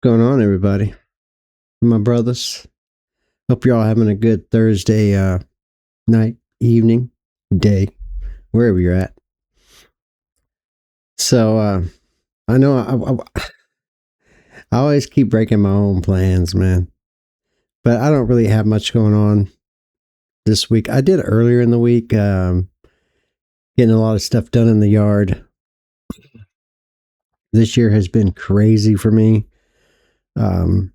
Going on, everybody? My brothers. Hope you're all having a good Thursday night, evening, day, wherever you're at. So I know I always keep breaking my own plans, man. But I don't really have much going on this week. I did earlier in the week, getting a lot of stuff done in the yard. This year has been crazy for me, um,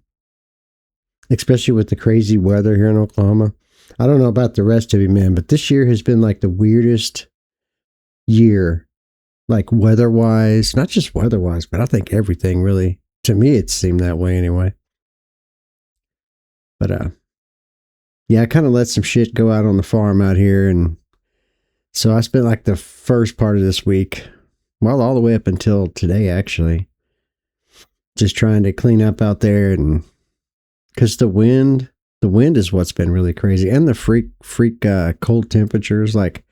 especially with the crazy weather here in Oklahoma. I don't know about the rest of you, man, but this year has been like the weirdest year, like weather wise, not just weather wise, but I think everything really, to me, it seemed that way anyway. But yeah, I kind of let some shit go out on the farm out here. And so I spent like the first part of this week, well, all the way up until today, actually, just trying to clean up out there. And because the wind is what's been really crazy. And the freak cold temperatures. Like,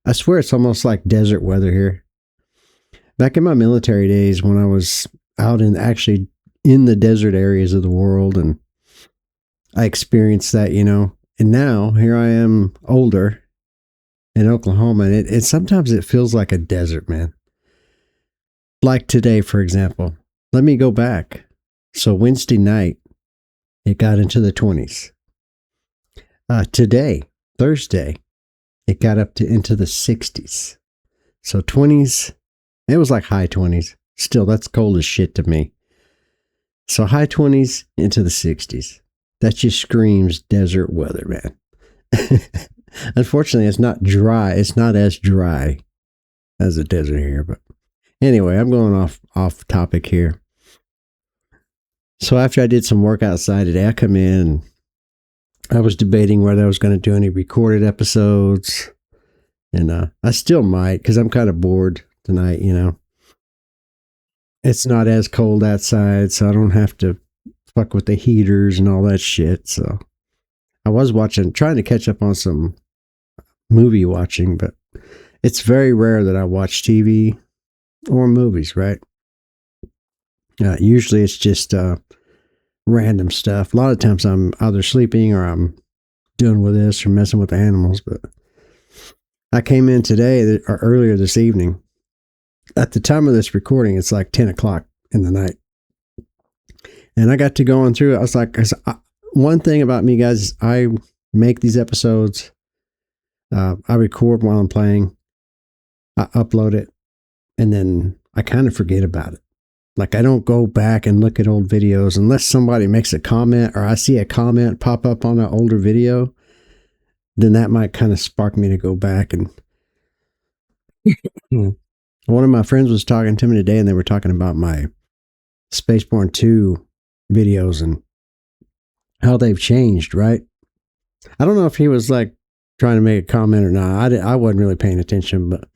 I swear it's almost like desert weather here. Back in my military days, when I was out in actually in the desert areas of the world, and I experienced that, and now here I am older in Oklahoma, and it sometimes it feels like a desert, man. Like today, for example. Let me go back. So Wednesday night, it got into the 20s. Today, Thursday, it got up to into the 60s. So 20s, it was like high 20s. Still, that's cold as shit to me. So high 20s into the 60s. That just screams desert weather, man. Unfortunately, it's not dry. It's not as dry as the desert here. But anyway, I'm going off topic here. So after I did some work outside today, I come in and I was debating whether I was going to do any recorded episodes. And I still might, because I'm kind of bored tonight, It's not as cold outside, so I don't have to fuck with the heaters and all that shit. So I was trying to catch up on some movie watching, but it's very rare that I watch TV or movies, right? Usually it's just random stuff. A lot of times I'm either sleeping or I'm doing with this or messing with the animals. But I came in today or earlier this evening. At the time of this recording, it's like 10 o'clock in the night. And I got to going through it. I was like, one thing about me, guys, I make these episodes. I record while I'm playing. I upload it. And then I kind of forget about it. Like, I don't go back and look at old videos unless somebody makes a comment or I see a comment pop up on an older video. Then that might kind of spark me to go back. And one of my friends was talking to me today, and they were talking about my SpaceBourne 2 videos and how they've changed, right? I don't know if he was like trying to make a comment or not. I wasn't really paying attention, but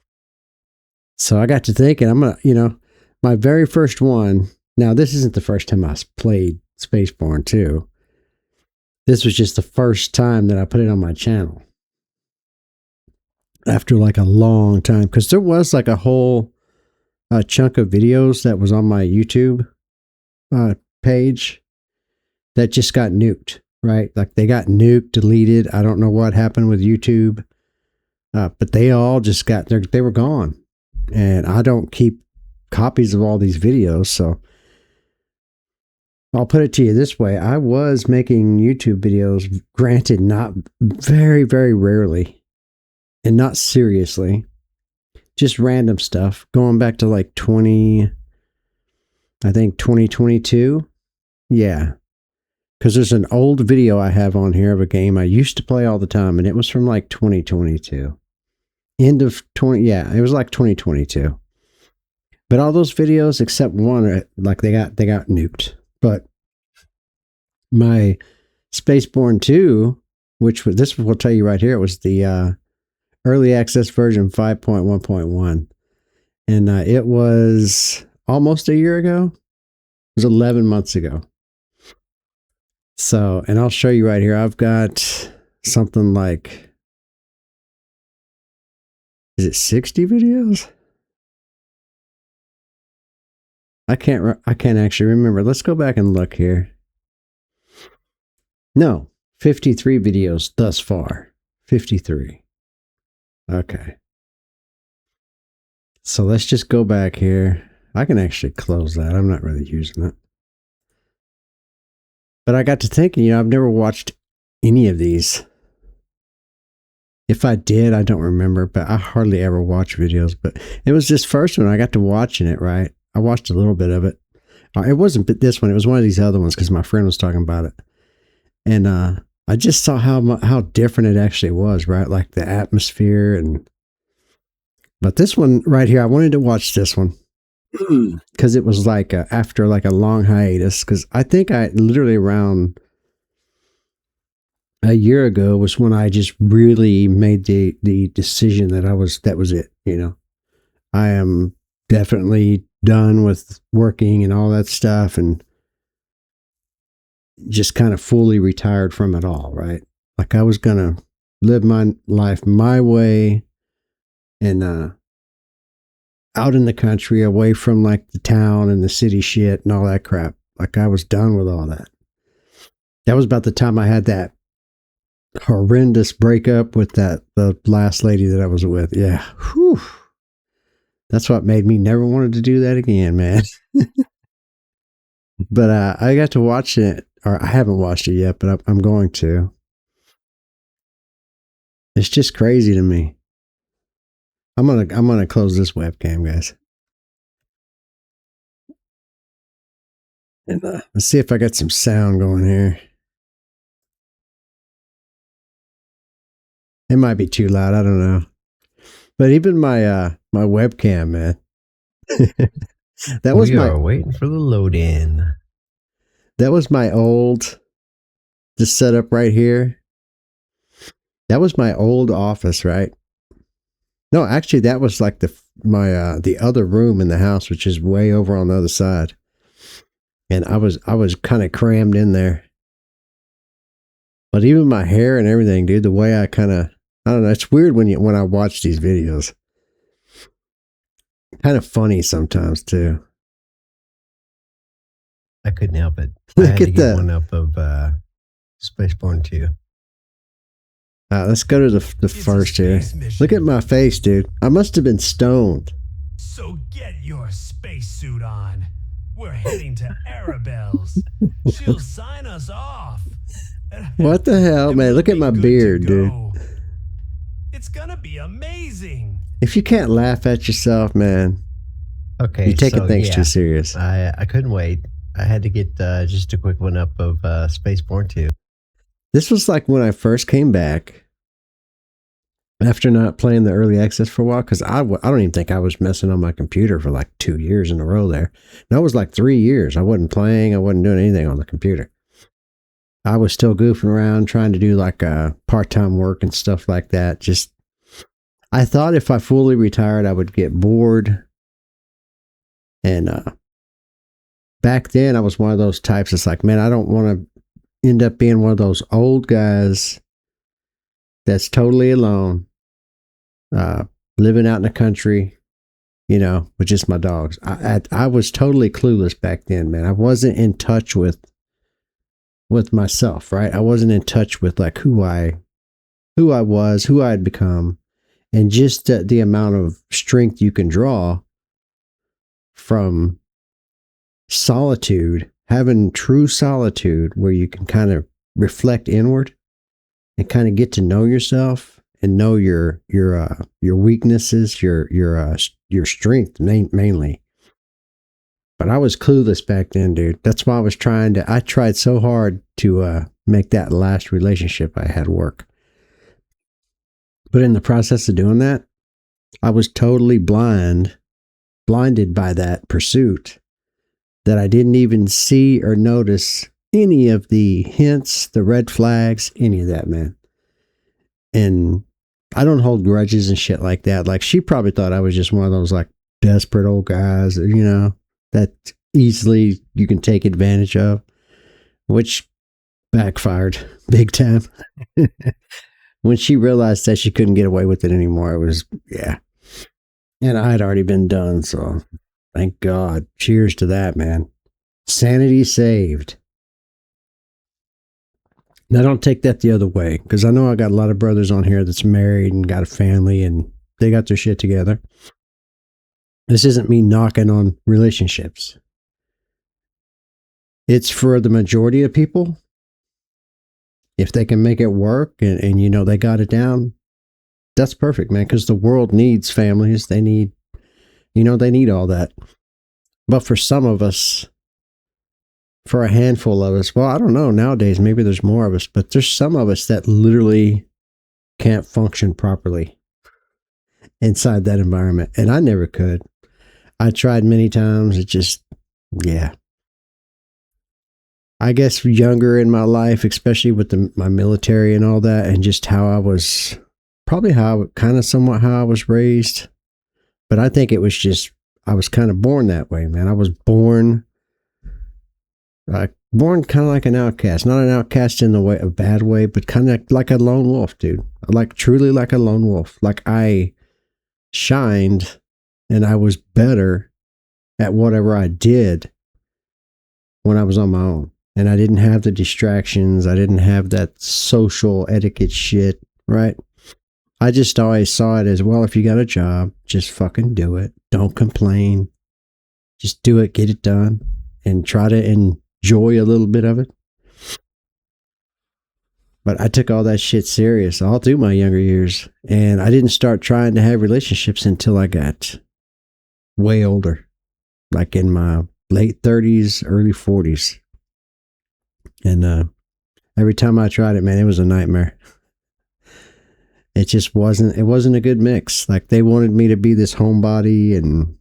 so I got to thinking, I'm going to, my very first one. Now, this isn't the first time I played SpaceBourne 2. This was just the first time that I put it on my channel. After like a long time, because there was like a whole chunk of videos that was on my YouTube page that just got nuked, right? Like they got nuked, deleted. I don't know what happened with YouTube, but they all just they were gone. And I don't keep copies of all these videos, so I'll put it to you this way. I was making YouTube videos, granted, not very, very rarely. And not seriously, just random stuff going back to like 2022. Yeah. Because there's an old video I have on here of a game I used to play all the time, and it was from like 2022. End of 20, yeah, it was like 2022. But all those videos except one, like they got nuked. But my SpaceBourne 2, this will tell you right here, it was the early access version 5.1.1. And it was almost a year ago. It was 11 months ago. So, and I'll show you right here. I've got something like, is it 60 videos? I can't actually remember. Let's go back and look here. No, 53 videos thus far. 53. Okay. So let's just go back here. I can actually close that. I'm not really using it. But I got to thinking, I've never watched any of these. If I did, I don't remember, but I hardly ever watch videos. But it was this first one. I got to watching it, right? I watched a little bit of it. It wasn't this one. It was one of these other ones because my friend was talking about it. And I just saw how different it actually was, right? Like the atmosphere. But this one right here, I wanted to watch this one because it was like after like a long hiatus. Because I think I literally around a year ago was when I just really made the decision that that was it. I am definitely done with working and all that stuff and just kind of fully retired from it all, right? Like I was going to live my life my way and out in the country, away from like the town and the city shit and all that crap. Like I was done with all that. That was about the time I had that horrendous breakup with the last lady that I was with. Yeah. Whew. That's what made me never wanted to do that again, man. But I got to watch it, or I haven't watched it yet, but I'm going to. It's just crazy to me. I'm gonna close this webcam, guys, and let's see if I got some sound going here. It might be too loud. I don't know. But even my my webcam, man. We are waiting for the load in. That was my old setup right here. That was my old office, right? No, actually, that was like the other room in the house, which is way over on the other side. And I was kind of crammed in there. But even my hair and everything, dude, the way I don't know, it's weird when I watch these videos. Kind of funny sometimes too. I couldn't help it. I had to get one up of SpaceBourne 2. Let's go to the first here. Look at my face, dude. I must have been stoned. So get your spacesuit on. We're heading to Arabelle's. She'll sign us off. What the hell, man? Look at my beard, dude. It's gonna be amazing. If you can't laugh at yourself, man, okay, you're taking things too serious. I couldn't wait. I had to get just a quick one up of SpaceBourne 2. This was like when I first came back after not playing the early access for a while, because I don't even think I was messing on my computer for like 2 years in a row there. No, it was like 3 years. I wasn't playing. I wasn't doing anything on the computer. I was still goofing around trying to do like part-time work and stuff like that. Just, I thought if I fully retired, I would get bored. And back then I was one of those types that's like, man, I don't want to end up being one of those old guys that's totally alone, living out in the country, with just my dogs. I was totally clueless back then, man. I wasn't in touch with myself, right? I wasn't in touch with like who I was, who I had become, and just the amount of strength you can draw from solitude, having true solitude where you can kind of reflect inward and kind of get to know yourself and know your weaknesses, your strength mainly. But I was clueless back then, dude. That's why I tried so hard to make that last relationship I had work. But in the process of doing that, I was totally blinded by that pursuit, that I didn't even see or notice any of the hints, the red flags, any of that, man. And I don't hold grudges and shit like that. Like, she probably thought I was just one of those like desperate old guys, that easily you can take advantage of, which backfired big time. When she realized that she couldn't get away with it anymore, it was, yeah. And I had already been done, so Thank God. Cheers to that, man. Sanity saved. Now, don't take that the other way, because I know I got a lot of brothers on here that's married and got a family and they got their shit together. This isn't me knocking on relationships. It's for the majority of people. If they can make it work and you know, they got it down, that's perfect, man, because the world needs families. They need, you know, they need all that. But for some of us, for a handful of us, well, I don't know, nowadays, maybe there's more of us, but there's some of us that literally can't function properly inside that environment. And I never could. I tried many times. It just, yeah. I guess younger in my life, especially with my military and all that, and just how I was, probably how, kind of somewhat how I was raised. But I think it was just, I was kind of born that way, man. I was born kind of like an outcast. Not an outcast in the way, a bad way, but kind of like a lone wolf, dude. Like truly like a lone wolf. Like I shined and I was better at whatever I did when I was on my own. And I didn't have the distractions. I didn't have that social etiquette shit, right? I just always saw it as, well, if you got a job, just fucking do it. Don't complain. Just do it, get it done, and try to enjoy a little bit of it. But I took all that shit serious all through my younger years. And I didn't start trying to have relationships until I got way older, like in my late 30s, early 40s. And every time I tried it, man, it was a nightmare. It just wasn't a good mix. Like they wanted me to be this homebody, and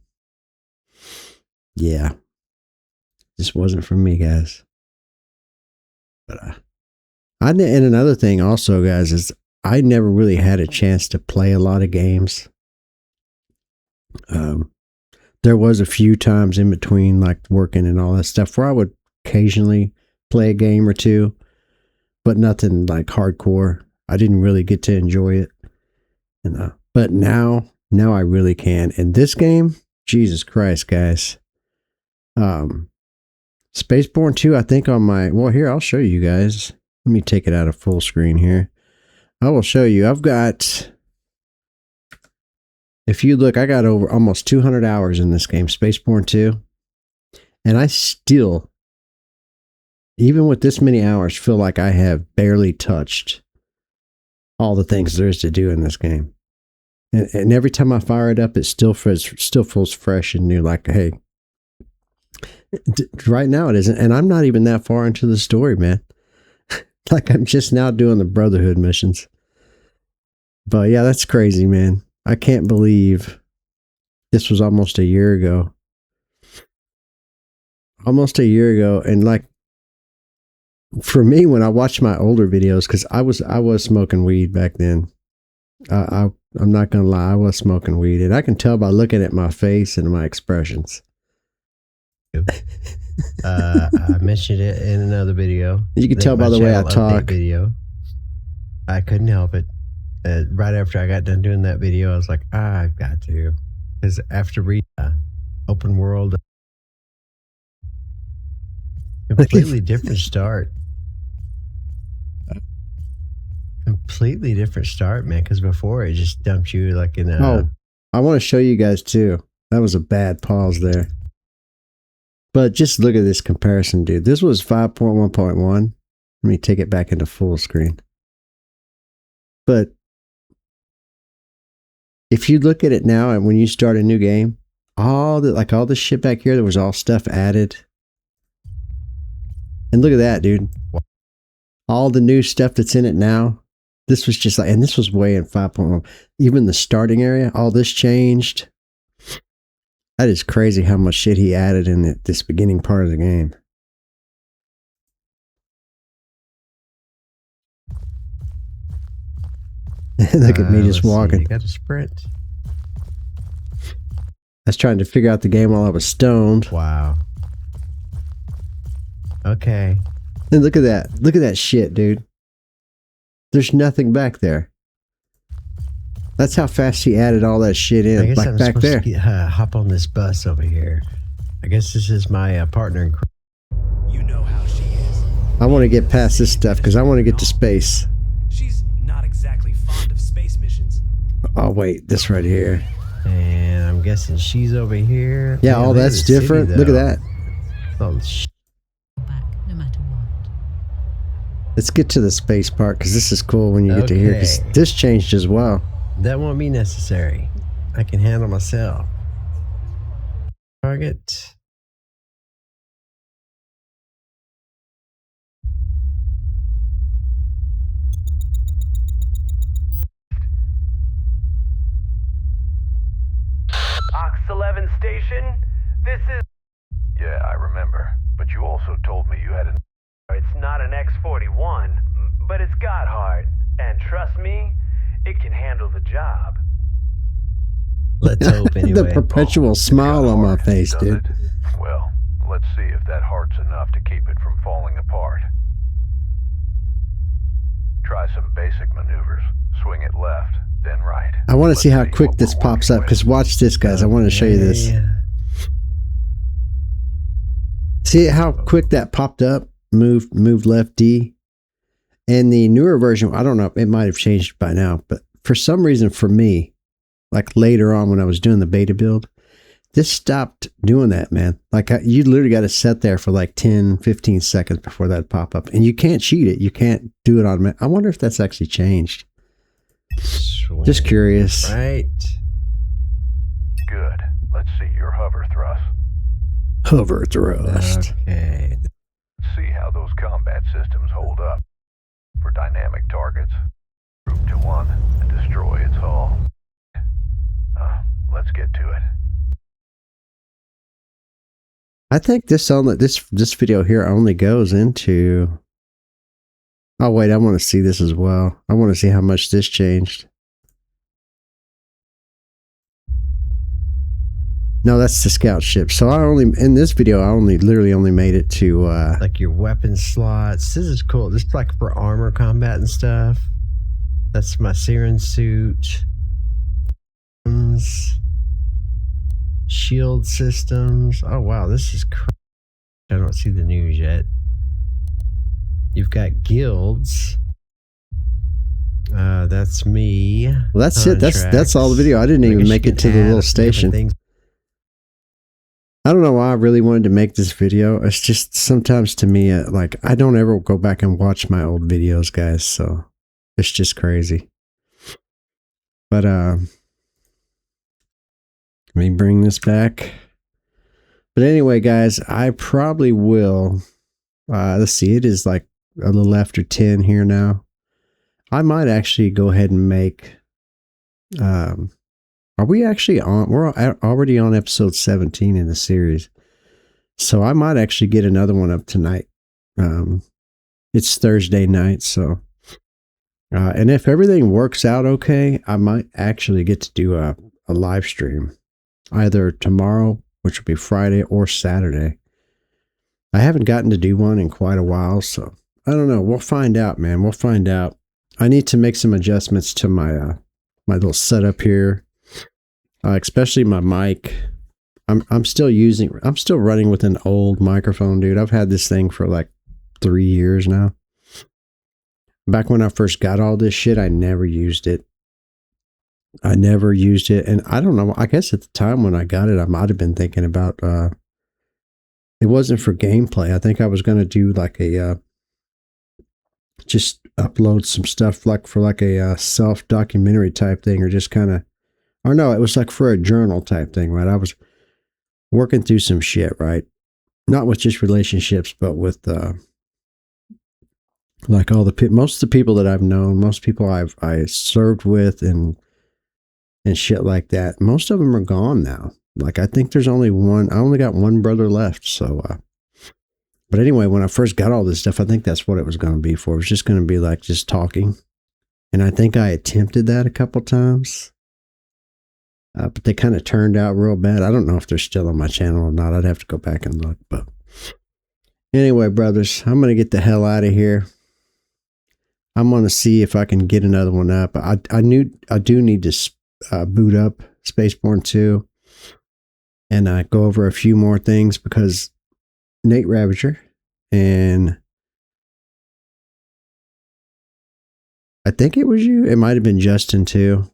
yeah, just wasn't for me, guys. But and another thing also, guys, is I never really had a chance to play a lot of games. There was a few times in between, like working and all that stuff, where I would occasionally play a game or two, but nothing like hardcore. I didn't really get to enjoy it. And but now I really can. And this game, Jesus Christ, guys. SpaceBourne 2, I think on my, well, here, I'll show you guys. Let me take it out of full screen here. I will show you. I've got, if you look, I got over almost 200 hours in this game, SpaceBourne 2. And I still, even with this many hours, feel like I have barely touched all the things there is to do in this game. And every time I fire it up, it still feels fresh and new. Like, hey, right now it isn't. And I'm not even that far into the story, man. Like I'm just now doing the Brotherhood missions. But yeah, that's crazy, man. I can't believe this was almost a year ago. Almost a year ago. And like, for me, when I watched my older videos, because I was smoking weed back then. I'm not gonna lie, I was smoking weed, and I can tell by looking at my face and my expressions. I mentioned it in another video. You can tell by the way I talk. Video. I couldn't help it. Right after I got done doing that video, I was like, I've got to, because after reading Open World, completely different start. Completely different start, man, because before it just dumped you like in a... Oh, I want to show you guys too. That was a bad pause there. But just look at this comparison, dude. This was 5.1.1. Let me take it back into full screen. But if you look at it now and when you start a new game, all the shit back here, there was all stuff added. And look at that, dude. All the new stuff that's in it now. This was just like, and this was way in 5.1. Even the starting area, all this changed. That is crazy how much shit he added in this beginning part of the game. Look at me just walking. See, you got to sprint. I was trying to figure out the game while I was stoned. Wow. Okay. And look at that. Look at that shit, dude. There's nothing back there. That's how fast he added all that shit I in. guess Like I'm back supposed there. to hop on this bus over here. I guess this is my partner in crime. You know how she is. I want to get past this stuff because I want to get to space. She's not exactly fond of space missions. Oh, wait. This right here. And I'm guessing she's over here. Yeah, Man, all look at that's the city, different. Look at though. that. Oh, sh- Back no matter what. Let's get to the space part because this is cool when you get to here. Because Okay. this changed as well. that won't be necessary. I can handle myself. Target. Ox 11 station, this is... Yeah, I remember. But you also told me you had an... It's not an X-41, but it's got heart. And trust me, it can handle the job. Let's hope anyway. The perpetual smile on my heart, face, does dude. it? Well, let's see if that heart's enough to keep it from falling apart. Try some basic maneuvers. Swing it left, then right. I want to Let's see how quick what this we're pops working up with. because watch this, guys. I want to show you this. Yeah. See how quick that popped up? Moved left D. And the newer version, I don't know, it might have changed by now, but for some reason for me, like later on when I was doing the beta build, this stopped doing that, man. Like you literally got to sit there for like 10, 15 seconds before that pop up. And you can't cheat it. You can't do it on. I wonder if that's actually changed. Swing Just curious. Right. Good. Let's see your hover thrust. Hover thrust. Okay. Let's see how those combat systems hold up. For dynamic targets, group to one and destroy its hull. Let's get to it. I think this video here only goes into. Oh wait, I want to see this as well. I want to see how much this changed. No, that's the scout ship. So in this video, I literally only made it to Like your weapon slots. This is cool. This is like for armor combat and stuff. That's my Siren suit. Shield systems. Oh wow, this is crazy. I don't see the news yet. You've got guilds. That's me. well, that's it. That's all the video. I didn't even make it to the little station. I don't know why I really wanted to make this video. It's just sometimes to me, like I don't ever go back and watch my old videos, guys. So it's just crazy. But let me bring this back. But anyway, guys, I probably will. Let's see. It is like a little after 10 here now. I might actually go ahead and make. Are we actually on? We're already on episode 17 in the series. So I might actually get another one up tonight. It's Thursday night. So, and if everything works out okay, I might actually get to do a live stream either tomorrow, which will be Friday, or Saturday. I haven't gotten to do one in quite a while. So I don't know. We'll find out, man. We'll find out. I need to make some adjustments to my, my little setup here. Especially my mic. I'm still running with an old microphone, dude. I've had this thing for like 3 years now. Back when I first got all this shit, I never used it. And I don't know, I guess at the time when I got it, I might have been thinking about, it wasn't for gameplay. I think I was going to do like a, just upload some stuff like for like a self-documentary type thing, or just kind of, or no, it was like for a journal type thing, right? I was working through some shit, right? Not with just relationships, but with like most of the people that I've known, most people I served with and shit like that. Most of them are gone now. Like I think there's only one. I only got one brother left. So, but anyway, when I first got all this stuff, I think that's what it was going to be for. It was just going to be like just talking, and I think I attempted that a couple times. But they kind of turned out real bad. I don't know if they're still on my channel or not. I'd have to go back and look. But anyway, brothers, I'm going to get the hell out of here. I'm going to see if I can get another one up. I do need to boot up SpaceBourne 2 and go over a few more things because Nate Ravager and I think it was you. It might have been Justin too.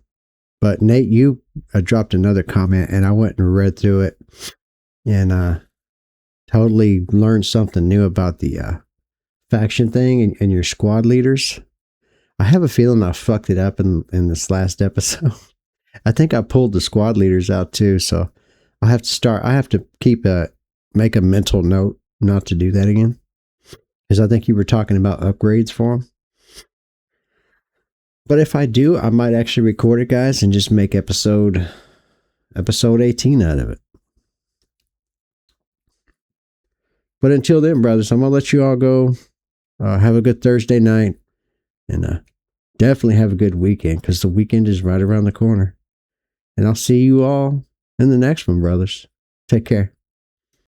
But Nate, you dropped another comment and I went and read through it and totally learned something new about the faction thing and your squad leaders. I have a feeling I fucked it up in this last episode. I think I pulled the squad leaders out too, so I have to make a mental note not to do that again. Because I think you were talking about upgrades for them. But if I do, I might actually record it, guys, and just make episode 18 out of it. But until then, brothers, I'm going to let you all go. Have a good Thursday night. And definitely have a good weekend because the weekend is right around the corner. And I'll see you all in the next one, brothers. Take care.